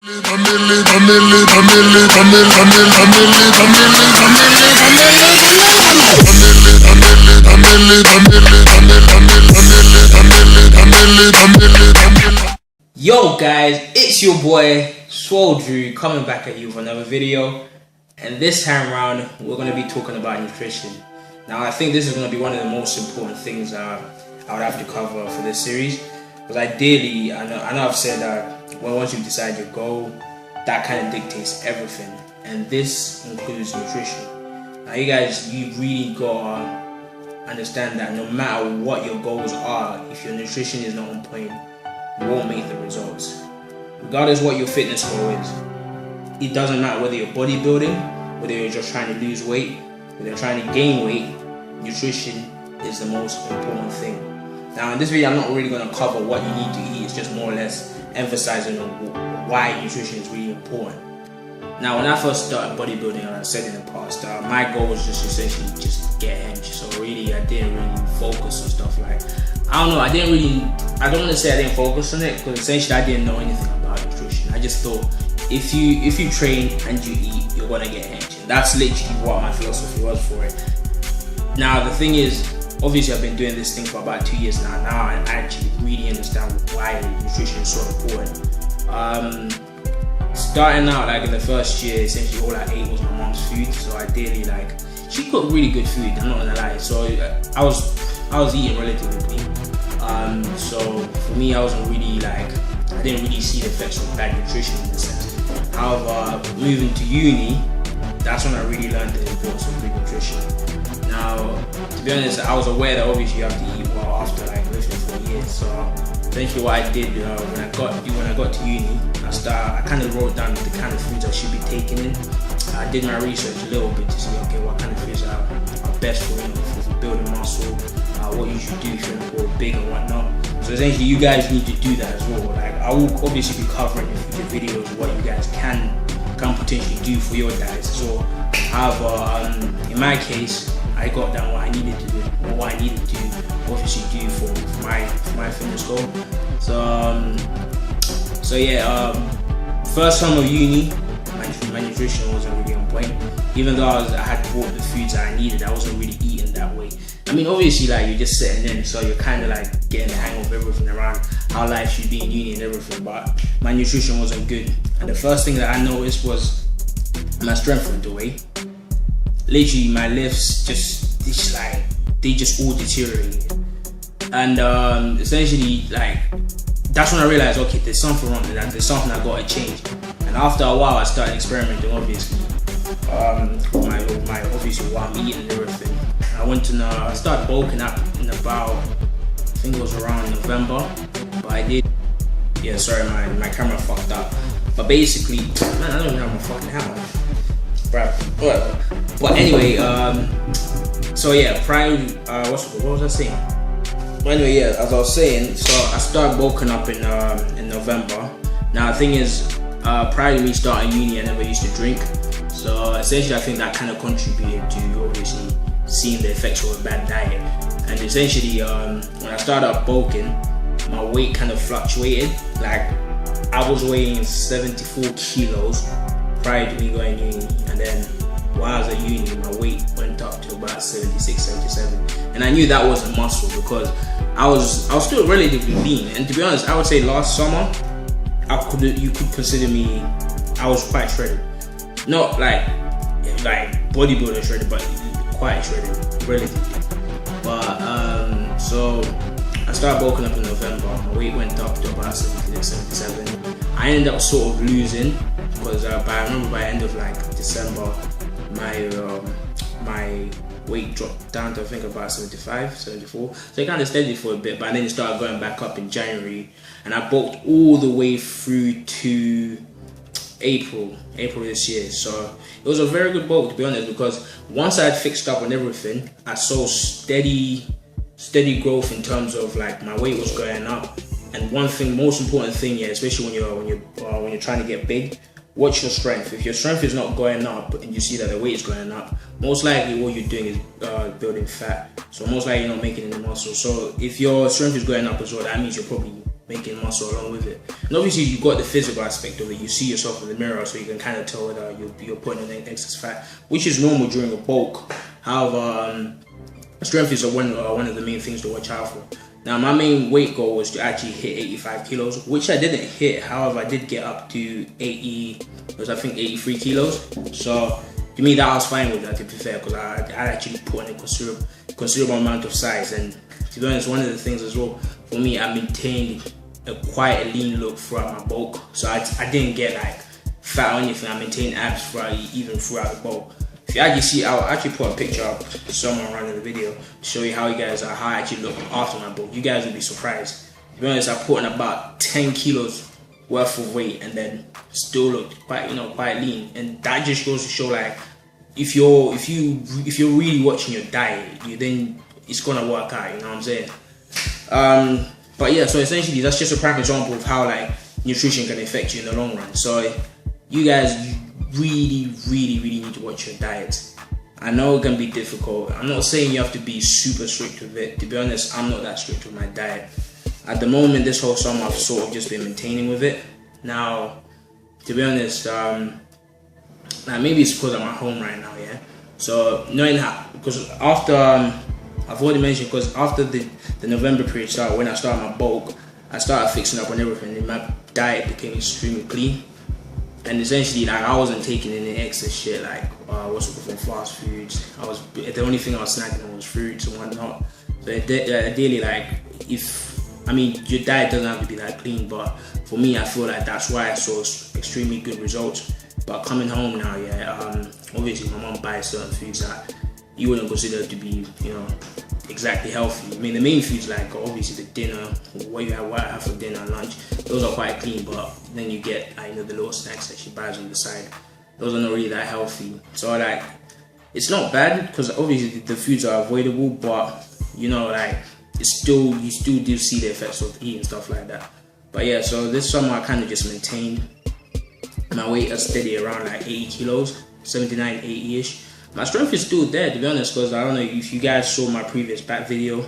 Yo guys, it's your boy Swole Drew coming back at you with another video, and this time around we're going to be talking about nutrition. Now I think this is going to be one of the most important things I would have to cover for this series, because ideally, I know I've said that once you decide your goal, that kind of dictates everything, and this includes nutrition. Now you guys, you really got to understand that no matter what your goals are, if your nutrition is not on point, you won't make the results. Regardless what your fitness goal is, it doesn't matter whether you're bodybuilding, whether you're just trying to lose weight, whether you're trying to gain weight, nutrition is the most important thing. Now in this video, I'm not really going to cover what you need to eat. It's just more or less emphasizing on why nutrition is really important. Now when I first started bodybuilding, and I said in the past, my goal was just essentially just get hench. So really, I didn't really focus on stuff like, I don't know, I don't want to say I didn't focus on it, because essentially I didn't know anything about nutrition. I just thought if you train and you eat, you're gonna get hench. And that's literally what my philosophy was for it. Now the thing is, obviously I've been doing this thing for about 2 years now. Now I actually really understand why nutrition is so important. Starting out, like in the first year, essentially all I ate was my mom's food. So ideally, like, she cooked really good food, I'm not gonna lie. So I was eating relatively clean. So for me, I didn't really see the effects of bad nutrition in the sense. However, moving to uni, that's when I really learned the importance of good nutrition. Now, to be honest, I was aware that obviously you have to eat well after like lifting for years. So essentially what I did when I got to uni, I kind of wrote down the kind of foods I should be taking in. I did my research a little bit to see, okay, what kind of foods are best for you, for building muscle, what you should do if you're going to go big and whatnot. So essentially you guys need to do that as well. Like, I will obviously be covering in future videos what you guys can potentially do for your diets as well. However, in my case, I got down what I needed to do, or what I needed to obviously do for my fitness goal. So yeah, first time of uni, my nutrition wasn't really on point. Even though I had bought the foods that I needed, I wasn't really eating that way. I mean, obviously, like, you're just sitting in, so you're kind of like getting the hang of everything around how life should be in uni and everything. But my nutrition wasn't good, and the first thing that I noticed was my strength went away. Literally, my lifts they just all deteriorated, and essentially, like, that's when I realized, okay, there's something wrong with that. There's something I gotta change. And after a while, I started experimenting, obviously, my obviously what I'm eating and everything. I started bulking up in about, I think it was around November, but I did. Yeah, sorry, my camera fucked up. But basically, man, I don't even have my fucking hammer. Right, whatever. But anyway, so yeah, what was I saying? Anyway, yeah, as I was saying, so I started bulking up in November. Now the thing is, prior to me starting uni, I never used to drink. So essentially, I think that kind of contributed to obviously seeing the effects of a bad diet. And essentially, when I started out bulking, my weight kind of fluctuated. Like, I was weighing 74 kilos prior to me going uni, and then while I was at uni, my weight went up to about 76, 77. And I knew that wasn't muscle, because I was still relatively lean. And to be honest, I would say last summer, you could consider me, I was quite shredded. Not like bodybuilder shredded, but quite shredded, relatively. But so I started bulking up in November. My weight went up to about 76, 77. I ended up sort of losing, because I remember by the end of like December, my weight dropped down to I think about 75, 74. So it kind of steadied for a bit, but then it started going back up in January, and I bulked all the way through to April this year. So it was a very good bulk, to be honest, because once I had fixed up on everything, I saw steady growth in terms of like my weight was going up. And one thing, most important thing, yeah, especially when you're trying to get big, watch your strength. If your strength is not going up and you see that the weight is going up, most likely what you're doing is building fat. So most likely you're not making any muscle. So if your strength is going up as well, that means you're probably making muscle along with it. And obviously you got the physical aspect of it. You see yourself in the mirror, so you can kind of tell whether you're putting on excess fat, which is normal during a bulk. However, strength is one of the main things to watch out for. Now, my main weight goal was to actually hit 85 kilos, which I didn't hit. However, I did get up to 83 kilos. So to me, that I was fine with that, to be fair, because I actually put on a considerable amount of size. And to be honest, one of the things as well, for me, I maintained quite a lean look throughout my bulk. So I didn't get like fat or anything. I maintained abs even throughout the bulk. If you actually see, I'll actually put a picture up somewhere around in the video to show you how I actually look after my bulk. You guys will be surprised. To be honest, I put on about 10 kilos worth of weight and then still looked quite lean. And that just goes to show, like, if you're really watching your diet, then it's gonna work out. You know what I'm saying? But yeah, so essentially that's just a prime example of how like nutrition can affect you in the long run. So you guys really need to watch your diet. I know it can be difficult. I'm not saying you have to be super strict with it. To be honest, I'm not that strict with my diet. At the moment, this whole summer, I've sort of just been maintaining with it. Now, to be honest, now maybe it's because I'm at home right now, yeah. So knowing how, because after I've already mentioned, because after the November period started, when I started my bulk, I started fixing up on everything, and my diet became extremely clean. And essentially, like, I wasn't taking any extra shit, like from fast foods. The only thing I was snacking on was fruits and whatnot. So ideally, like, your diet doesn't have to be that clean, but for me, I feel like that's why I saw extremely good results. But coming home now, yeah, obviously my mom buys certain foods that you wouldn't consider to be, exactly healthy. I mean, the main foods, like obviously the dinner, what I have for dinner and lunch, those are quite clean. But then you get the little snacks that she buys on the side. Those are not really that healthy. So like, it's not bad because obviously the foods are avoidable, but like you still do see the effects of eating stuff like that. But yeah, so this summer I kind of just maintained my weight steady around like 80 kilos, 79, 80-ish. My strength is still there, to be honest, because I don't know if you guys saw my previous back video.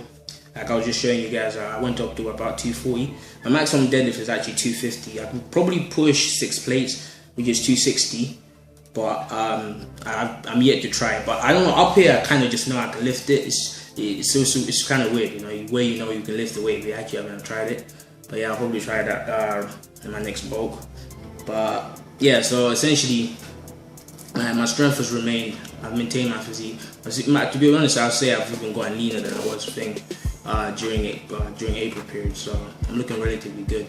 Like I was just showing you guys, I went up to about 240. My maximum deadlift is actually 250. I can probably push 6 plates, which is 260. But I'm yet to try it. But I don't know, up here I kind of just know I can lift it. It's kind of weird, where you can lift the weight, but actually I haven't tried it. But yeah, I'll probably try that in my next bulk. But yeah, so essentially my strength has remained. I've maintained my physique. To be honest, I'll say I've even gotten leaner than I was during April period. So I'm looking relatively good.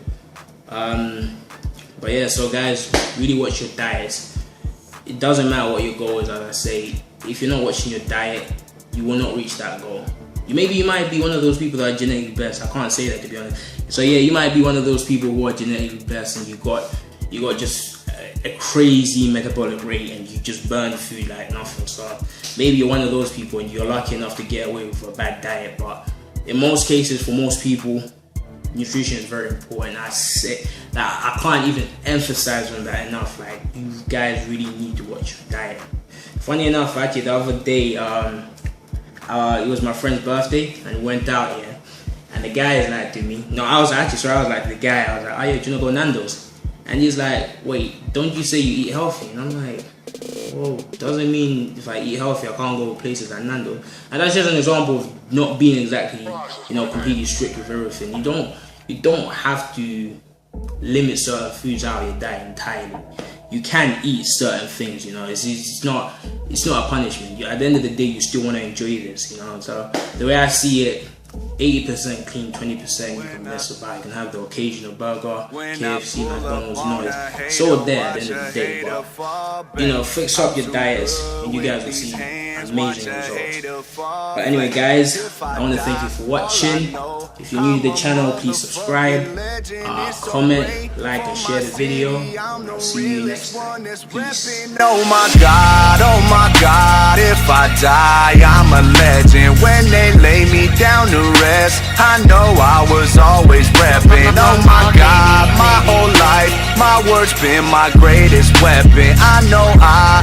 But yeah, so guys, really watch your diets. It doesn't matter what your goal is, as I say. If you're not watching your diet, you will not reach that goal. You might be one of those people that are genetically best. I can't say that, to be honest. So yeah, you might be one of those people who are genetically best, and you got just a crazy metabolic rate, and you just burn food like nothing. So maybe you're one of those people, and you're lucky enough to get away with a bad diet. But in most cases, for most people, nutrition is very important. I say that I can't even emphasize on that enough. Like, you guys really need to watch your diet. Funny enough, actually, the other day, it was my friend's birthday, and we went out, yeah. And the guy is like to me, no, I was like to the guy, I was like, oh yeah, do you wanna go Nando's? And he's like, wait, don't you say you eat healthy? And I'm like, whoa, doesn't mean if I eat healthy I can't go to places like Nando's. And that's just an example of not being exactly, completely strict with everything. You don't have to limit certain foods out of your diet entirely. You can eat certain things, it's not a punishment. At the end of the day, you still want to enjoy this, So the way I see it, 80% clean, 20% you can mess about. You can have the occasional burger, KFC, McDonald's, it's all there at the end of the day. But fix up your diets, and you guys will see amazing results. But anyway, guys, I want to thank you for watching. If you're new to the channel, please subscribe, comment, like, and share the video. I'll see you next time. Peace. Oh my God, if I die, I'm a legend. When they lay me down to rest, I know I was always repping. Oh my God, my whole life, my words been my greatest weapon. I know I